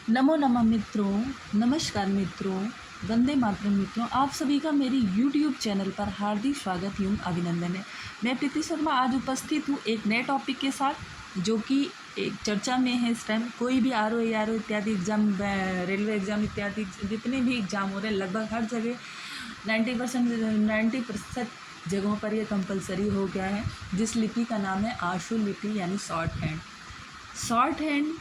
नमो नमः मित्रों, नमस्कार मित्रों, वंदे मातरम मित्रों। आप सभी का मेरी यूट्यूब चैनल पर हार्दिक स्वागत एवं अभिनंदन है। मैं प्रीति शर्मा आज उपस्थित हूँ एक नए टॉपिक के साथ, जो कि एक चर्चा में है इस टाइम। कोई भी आर ओ इत्यादि एग्ज़ाम, रेलवे एग्ज़ाम इत्यादि जितने भी एग्ज़ाम हो रहे हैं, लगभग हर जगह 90% जगहों पर यह कंपलसरी हो गया है, जिस लिपि का नाम है आशु लिपि यानी शॉर्ट हैंड। शॉर्ट हैंड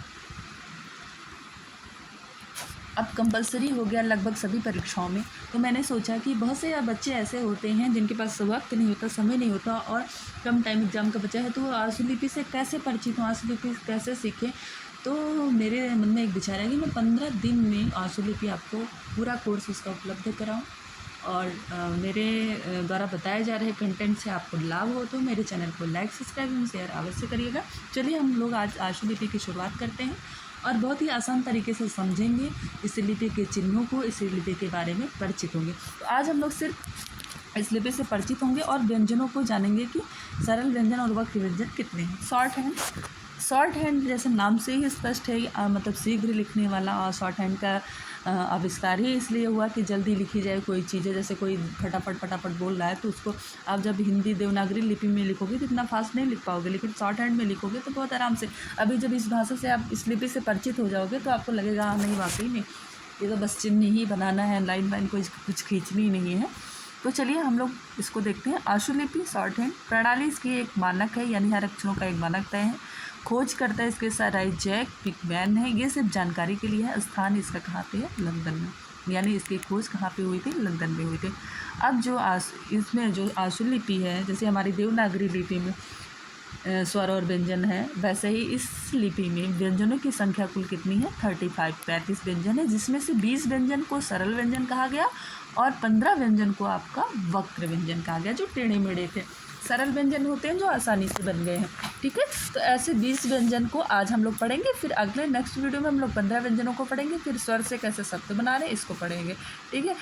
अब कंपलसरी हो गया लगभग सभी परीक्षाओं में। तो मैंने सोचा कि बहुत से बच्चे ऐसे होते हैं जिनके पास वक्त नहीं होता, समय नहीं होता और कम टाइम एग्ज़ाम का बचा है, तो वो आशुलिपि से कैसे परिचित हों, आशुलिपि कैसे सीखें। तो मेरे मन में एक विचार है कि मैं 15 दिन में आशुलिपि आपको पूरा कोर्स उसका उपलब्ध कराऊँ और मेरे द्वारा बताए जा रहे कंटेंट से आपको लाभ हो तो मेरे चैनल को लाइक, सब्सक्राइब एवं शेयर अवश्य करिएगा। चलिए हम लोग आज आशुलिपि की शुरुआत करते हैं और बहुत ही आसान तरीके से समझेंगे इस लिपि के चिन्हों को, इस लिपि के बारे में परिचित होंगे। तो आज हम लोग सिर्फ इस लिपि से परिचित होंगे और व्यंजनों को जानेंगे कि सरल व्यंजन और वक्र व्यंजन कितने हैं। शॉर्ट हैंड जैसे नाम से ही स्पष्ट है, मतलब शीघ्र लिखने वाला। और शॉर्ट हैंड का आविष्कार ही इसलिए हुआ कि जल्दी लिखी जाए कोई चीज़ें। जैसे कोई फटाफट बोल रहा है तो उसको आप जब हिंदी देवनागरी लिपि में लिखोगे तो इतना फास्ट नहीं लिख पाओगे, लेकिन शॉर्ट हैंड में लिखोगे तो बहुत आराम से। अभी जब इस भाषा से आप इस लिपि से परिचित हो जाओगे तो आपको लगेगा हाँ नहीं, वाकई में ये तो बस चिन्ह ही बनाना है, लाइन वाइन कुछ खींचनी नहीं है। तो चलिए हम लोग इसको देखते हैं। आशुलिपि शॉर्ट हैंड प्रणाली इसकी एक मानक है, यानी हर अक्षरों का एक मानक तय है। खोज करता है इसके साराई जैक पिकमैन है। ये सिर्फ जानकारी के लिए है। स्थान इसका कहाँ पे है? लंदन में, यानी इसकी खोज कहाँ पे हुई थी? लंदन में हुई थी। अब जो इसमें जो आशुलिपि है, जैसे हमारी देवनागरी लिपि में स्वर और व्यंजन है, वैसे ही इस लिपि में व्यंजनों की संख्या कुल कितनी है? 35 व्यंजन है, जिसमें से 20 व्यंजन को सरल व्यंजन कहा गया और 15 व्यंजन को आपका वक्र व्यंजन कहा गया, जो टेढ़े मेढ़े थे। सरल व्यंजन होते हैं जो आसानी से बन गए हैं, ठीक है। तो ऐसे 20 व्यंजन को आज हम लोग पढ़ेंगे। फिर अगले नेक्स्ट वीडियो में हम लोग 15 व्यंजनों को पढ़ेंगे। फिर स्वर से कैसे शब्द बना रहे हैं इसको पढ़ेंगे, ठीक है।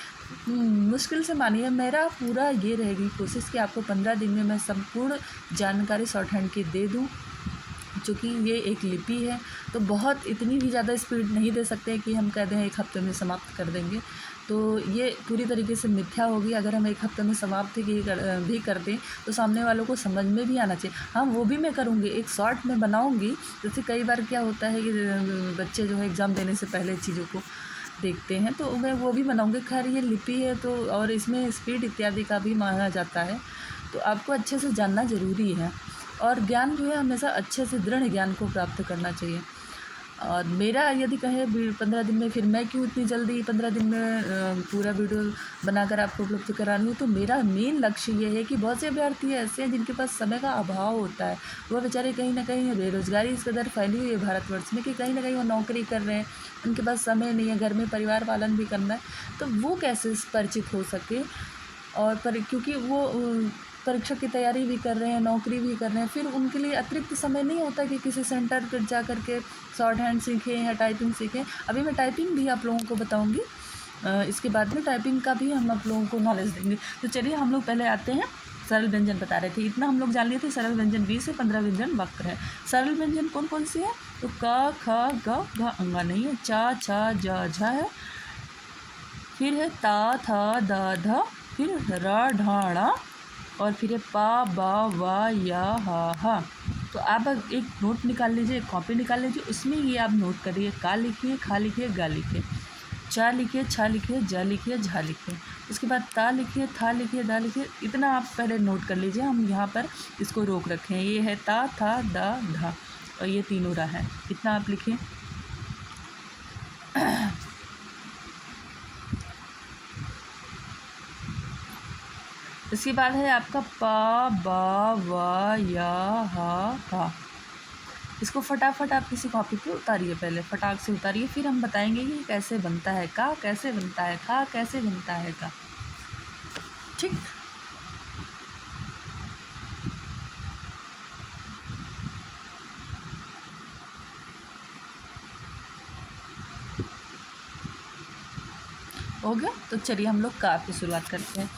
मुश्किल से मानिए, मेरा पूरा ये रहेगी कोशिश कि आपको 15 दिन में मैं संपूर्ण जानकारी शॉर्ट हैंड की दे दूँ। चूँकि ये एक लिपि है तो बहुत इतनी भी ज़्यादा स्पीड नहीं दे सकते कि हम कह दें एक हफ्ते में समाप्त कर देंगे, तो ये पूरी तरीके से मिथ्या होगी। अगर हम एक हफ्ते में समाप्त भी कर दें तो सामने वालों को समझ में भी आना चाहिए। हाँ, वो भी मैं करूँगी, एक शॉर्ट में बनाऊँगी। जैसे कई बार क्या होता है कि बच्चे जो है एग्ज़ाम देने से पहले चीज़ों को देखते हैं, तो मैं वो भी बनाऊँगी। खैर ये लिपि है तो, और इसमें स्पीड इत्यादि का भी माना जाता है, तो आपको अच्छे से जानना ज़रूरी है। और ज्ञान जो है हमेशा अच्छे से दृढ़ ज्ञान को प्राप्त करना चाहिए। और मेरा यदि कहें 15 दिन में, फिर मैं क्यों इतनी जल्दी 15 दिन में पूरा वीडियो बनाकर आपको उपलब्ध करा रही हूँ। तो मेरा मेन लक्ष्य ये है कि बहुत से अभ्यर्थी ऐसे हैं जिनके पास समय का अभाव होता है। वो बेचारे कहीं ना कहीं, बेरोज़गारी इस कदर फैली हुई है भारतवर्ष में कि कहीं ना कहीं वो नौकरी कर रहे हैं, उनके पास समय नहीं है, घर में परिवार पालन भी करना है। तो वो कैसे परिचित हो सके, और क्योंकि वो परीक्षा की तैयारी भी कर रहे हैं, नौकरी भी कर रहे हैं, फिर उनके लिए अतिरिक्त समय नहीं होता कि किसी सेंटर पर जा कर के शॉर्ट हैंड सीखें या टाइपिंग सीखें। अभी मैं टाइपिंग भी आप लोगों को बताऊंगी, इसके बाद में टाइपिंग का भी हम आप लोगों को नॉलेज देंगे। तो चलिए हम लोग पहले आते हैं। सरल व्यंजन बता रहे थे, इतना हम लोग जान लिए थे। सरल व्यंजन 20 है, 15 व्यंजन वक्र है। सरल व्यंजन कौन कौन सी है? तो क ख ग घ अंगा नहीं है, चा छ ज झ है, फिर है ता थ द ध, फिर र ढ ण, और फिर है पा बा वा या हा। तो आप एक नोट निकाल लीजिए, एक कॉपी निकाल लीजिए, उसमें ये आप नोट करिए। का लिखिए, खा लिखिए, गा लिखिए, चा लिखिए, छा लिखिए, जा लिखिए, झा लिखिए। उसके बाद ता लिखिए, था लिखिए, दा लिखिए। इतना आप पहले नोट कर लीजिए। हम यहाँ पर इसको रोक रखे हैं। ये है ता, था, दा, धा, और ये तीनों रा है। इतना आप लिखिए। इसके बाद है आपका पा बा वा या हा। इसको फटाफट आप किसी कॉपी पे उतारिए, पहले फटाक से उतारिए, फिर हम बताएंगे कि कैसे बनता है। का कैसे बनता है, खा कैसे बनता है, का, ठीक। हो गया। तो चलिए हम लोग का की शुरुआत करते हैं।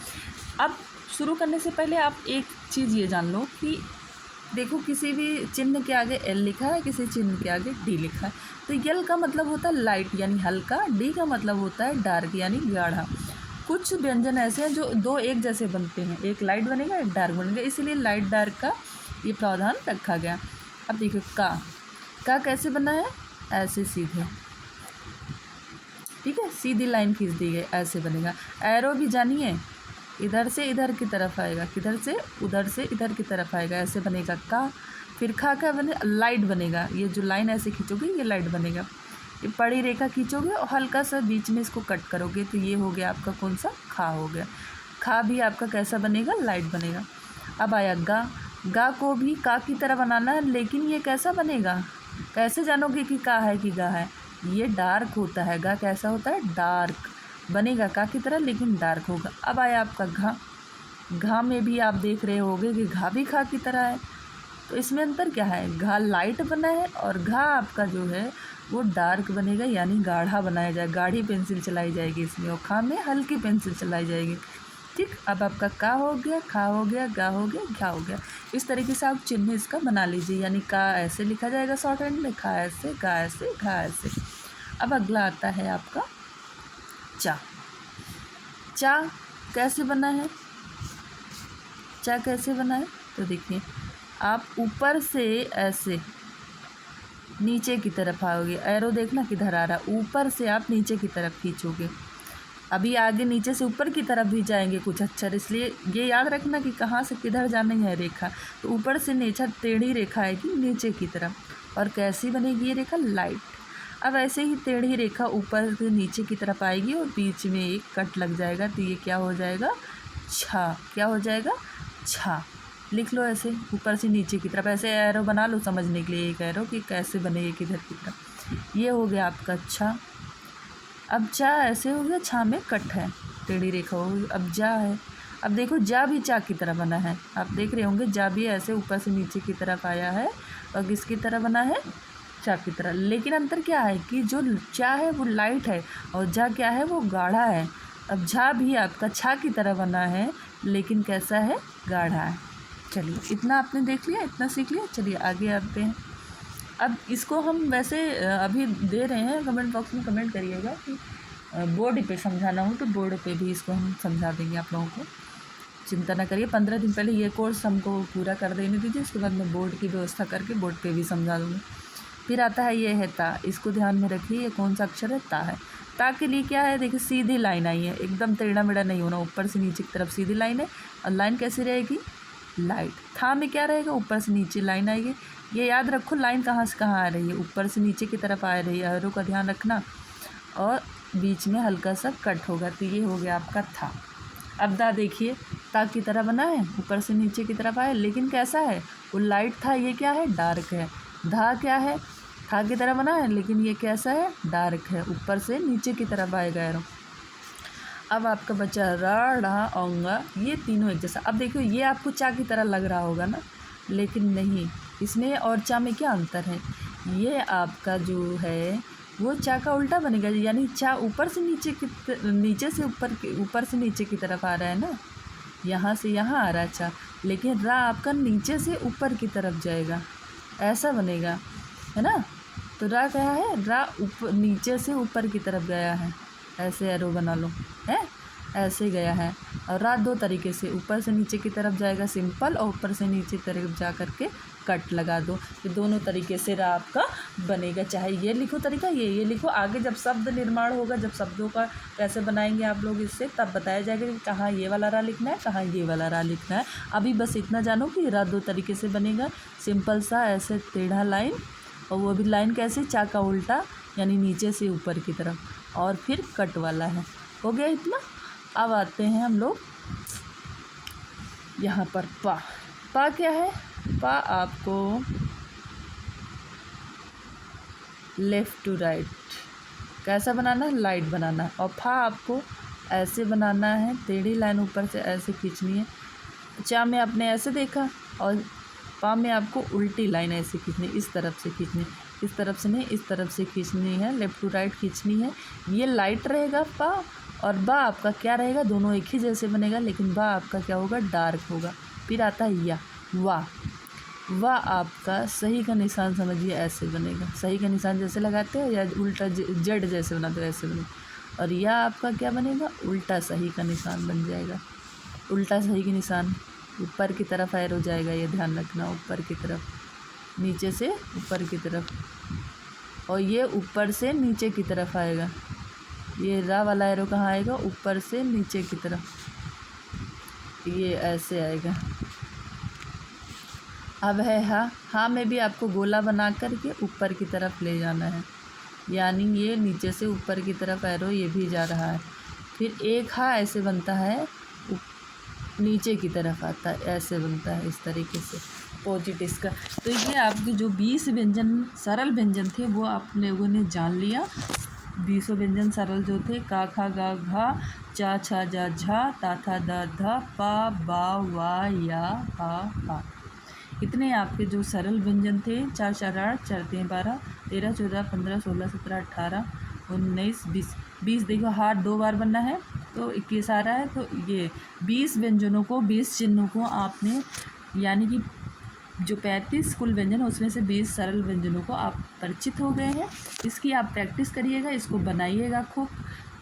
अब शुरू करने से पहले आप एक चीज़ ये जान लो कि देखो किसी भी चिन्ह के आगे एल लिखा है, किसी चिन्ह के आगे डी लिखा है। तो यल का मतलब होता है लाइट यानी हल्का, डी का मतलब होता है डार्क यानी गाढ़ा। कुछ व्यंजन ऐसे हैं जो दो एक जैसे बनते हैं, एक लाइट बनेगा एक डार्क बनेगा, इसीलिए लाइट डार्क का ये प्रावधान रखा गया। अब देखो का कैसे बना है, ऐसे सीधे, ठीक है, सीधी लाइन खींच दी गई, ऐसे बनेगा। एरो भी जानिए, इधर से इधर की तरफ आएगा, किधर से उधर से इधर की तरफ आएगा, ऐसे बनेगा का। फिर खा क्या बने, लाइट बनेगा, ये जो लाइन ऐसे खींचोगे ये लाइट बनेगा। ये पड़ी रेखा खींचोगे और हल्का सा बीच में इसको कट करोगे तो ये हो गया आपका कौन सा, खा हो गया। खा भी आपका कैसा बनेगा, लाइट बनेगा। अब आया गा को भी का की तरह बनाना है, लेकिन ये कैसा बनेगा, कैसे जानोगे कि का है कि गा है, ये डार्क होता है। गा कैसा होता है, डार्क बनेगा का की तरह लेकिन डार्क होगा। अब आया आपका घा में भी आप देख रहे होगे कि घा भी खा की तरह है, तो इसमें अंतर क्या है, घा लाइट बना है और घा आपका जो है वो डार्क बनेगा यानी गाढ़ा बनाया जाएगा, गाढ़ी पेंसिल चलाई जाएगी इसमें, और खा में हल्की पेंसिल चलाई जाएगी। ठीक, अब आपका का हो गया, खा हो गया, गा हो गया, घा हो गया। इस तरीके से आप चिन्ह इसका बना लीजिए, यानी का ऐसे लिखा जाएगा शॉर्ट हैंड में, खा ऐसे, गा ऐसे, घा ऐसे। अब अगला आता है आपका चा कैसे बना है, चा कैसे बना है, तो देखिए आप ऊपर से ऐसे नीचे की तरफ आओगे, एरो देखना किधर आ रहा है, ऊपर से आप नीचे की तरफ खींचोगे। अभी आगे नीचे से ऊपर की तरफ भी जाएंगे कुछ अक्षर, इसलिए ये याद रखना कि कहाँ से किधर जानी है रेखा। तो ऊपर से नीचे टेढ़ी रेखा आएगी नीचे की तरफ, और कैसी बनेगी ये रेखा, लाइट। अब ऐसे ही टेढ़ी रेखा ऊपर से नीचे की तरफ आएगी और बीच में एक कट लग जाएगा, तो ये क्या हो जाएगा, छा। क्या हो जाएगा, छा। लिख लो ऐसे ऊपर से नीचे की तरफ, ऐसे एरो बना लो समझने के लिए, एक एरो कि कैसे बनेगी किधर की तरफ। ये हो गया आपका छा। अब चा ऐसे हो गया, छा में कट है, टेढ़ी रेखा हो गई। अब जा है, अब देखो जा भी चा की तरह बना है, आप देख रहे होंगे जा भी ऐसे ऊपर से नीचे की तरफ आया है और किसकी तरह बना है, चा की तरह। लेकिन अंतर क्या है कि जो चा है वो लाइट है और जा क्या है, वो गाढ़ा है। अब झा भी आपका छा की तरह बना है लेकिन कैसा है, गाढ़ा है। चलिए इतना आपने देख लिया, इतना सीख लिया, चलिए आगे आते हैं। अब इसको हम वैसे अभी दे रहे हैं, कमेंट बॉक्स में कमेंट करिएगा कि बोर्ड पे समझाना हो तो बोर्ड पे भी इसको हम समझा देंगे आप लोगों को, चिंता ना करिए। 15 दिन पहले ये कोर्स हमको पूरा कर देने दीजिए, उसके बाद मैं बोर्ड की व्यवस्था करके बोर्ड पे भी समझा दूँगी। फिर आता है ये है ता, इसको ध्यान में रखिए, ये कौन सा अक्षर है, ता है। ता के लिए क्या है, देखिए सीधी लाइन आई है, एकदम टेढ़ा मेढ़ा नहीं होना, ऊपर से नीचे की तरफ सीधी लाइन है। और लाइन कैसी रहेगी, लाइट। था में क्या रहेगा, ऊपर से नीचे लाइन आएगी। ये याद रखो लाइन कहाँ से कहाँ आ रही है, ऊपर से नीचे की तरफ आ रही है, एरो का ध्यान रखना। और बीच में हल्का सा कट होगा, तो ये हो गया आपका था। अब दा देखिए ता की तरह बना है, ऊपर से नीचे की तरफ आए, लेकिन कैसा है, वो लाइट था, ये क्या है, डार्क है। धा क्या है, था की तरह बना है लेकिन ये कैसा है, डार्क है, ऊपर से नीचे की तरफ आएगा एरो। अब आपका बचा रा, ढ़ा, औंगा, ये तीनों एक जैसा। अब देखो ये आपको चा की तरह लग रहा होगा ना, लेकिन नहीं, इसमें और चा में क्या अंतर है, ये आपका जो है वो चा का उल्टा बनेगा, यानी चा ऊपर से नीचे से ऊपर से नीचे की तरफ आ रहा है ना, यहाँ से यहाँ आ रहा है चा, लेकिन रा आपका नीचे से ऊपर की तरफ जाएगा, ऐसा बनेगा, है ना। तो रा क्या है, रा ऊपर नीचे से ऊपर की तरफ गया है, ऐसे एरो बना लो, है ऐसे गया है। और रा दो तरीके से, ऊपर से नीचे की तरफ जाएगा सिंपल, और ऊपर से नीचे तरफ जा करके कट लगा दो, ये दोनों तरीके से रा आपका बनेगा। चाहे ये लिखो तरीका, ये लिखो, आगे जब शब्द निर्माण होगा, जब शब्दों का कैसे बनाएंगे आप लोग इससे, तब बताया जाएगा कि कहाँ ये वाला रा लिखना है, कहाँ ये वाला रा लिखना है। अभी बस इतना जानो कि रा दो तरीके से बनेगा, सिंपल सा ऐसे टेढ़ा लाइन, और वो भी लाइन कैसे, चा का उल्टा, यानी नीचे से ऊपर की तरफ, और फिर कट वाला है। हो गया इतना। अब आते हैं हम लोग यहाँ पर पा क्या है, पा आपको लेफ़्ट टू राइट कैसा बनाना है, लाइट बनाना है। और फा आपको ऐसे बनाना है, टेढ़ी लाइन ऊपर से ऐसे खींचनी है। चा में आपने ऐसे देखा, और पा में आपको उल्टी लाइन ऐसे खींचनी, इस तरफ से खींचनी, इस तरफ से नहीं, इस तरफ से खींचनी है, लेफ़्ट टू राइट खींचनी है। ये लाइट रहेगा पा, और बा आपका क्या रहेगा, दोनों एक ही जैसे बनेगा, लेकिन बा आपका क्या होगा, डार्क होगा। फिर आता है या, वाह। वह आपका सही का निशान समझिए ऐसे बनेगा। सही का निशान जैसे लगाते हो या उल्टा जेड जैसे बनाते हो ऐसे बनेगा। और यह आपका क्या बनेगा, उल्टा सही का निशान बन जाएगा। उल्टा सही के निशान ऊपर की तरफ ऐर हो जाएगा, ये ध्यान रखना, ऊपर की तरफ, नीचे से ऊपर की तरफ। और ये ऊपर से नीचे की तरफ आएगा। ये रा वाला एरो कहाँ आएगा, ऊपर से नीचे की तरफ, ये ऐसे आएगा। अब है हा, हा में भी आपको गोला बना कर के ऊपर की तरफ ले जाना है, यानी ये नीचे से ऊपर की तरफ एरो ये भी जा रहा है। फिर एक हा ऐसे बनता है, नीचे की तरफ आता है, ऐसे बनता है इस तरीके से अपोजिट इसका। तो ये आपके जो 20 व्यंजन सरल व्यंजन थे वो आप लोगों ने जान लिया। 20 व्यंजन सरल जो थे, का खा गा घा, चा छा जा झा, ता था दा धा, पा बा वा या हा हा। इतने आपके जो सरल व्यंजन थे, 4 4 8, 4 3 12, 13 14 15 16 17 18 19 20। 20 देखो हाथ 2 बार बनना है तो 21 आ रहा है। तो ये 20 व्यंजनों को, 20 चिन्हों को आपने, यानी कि जो 35 कुल व्यंजन है उसमें से 20 सरल व्यंजनों को आप परिचित हो गए हैं। इसकी आप प्रैक्टिस करिएगा, इसको बनाइएगा खूब।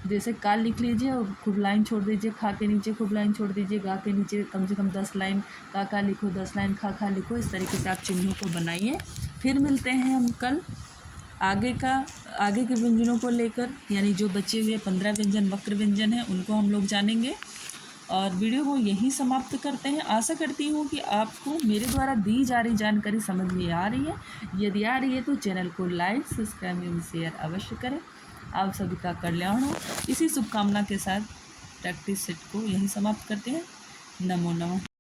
जैसे का लिख लीजिए और खूब लाइन छोड़ दीजिए, खा के नीचे खूब लाइन छोड़ दीजिए, गा के नीचे कम से कम 10 लाइन, का लिखो 10 लाइन, खा लिखो। इस तरीके से आप चिन्हों को बनाइए। फिर मिलते हैं हम कल आगे के व्यंजनों को लेकर, यानी जो बचे हुए 15 व्यंजन वक्र व्यंजन हैं उनको हम लोग जानेंगे। और वीडियो को यहीं समाप्त करते हैं। आशा करती हूँ कि आपको मेरे द्वारा दी जा रही जानकारी समझ में आ रही है। यदि आ रही है तो चैनल को लाइक, सब्सक्राइब एवं शेयर अवश्य करें। आप सभी का कल्याण हो, इसी शुभकामना के साथ प्रैक्टिस सेट को यहीं समाप्त करते हैं। नमो नमः।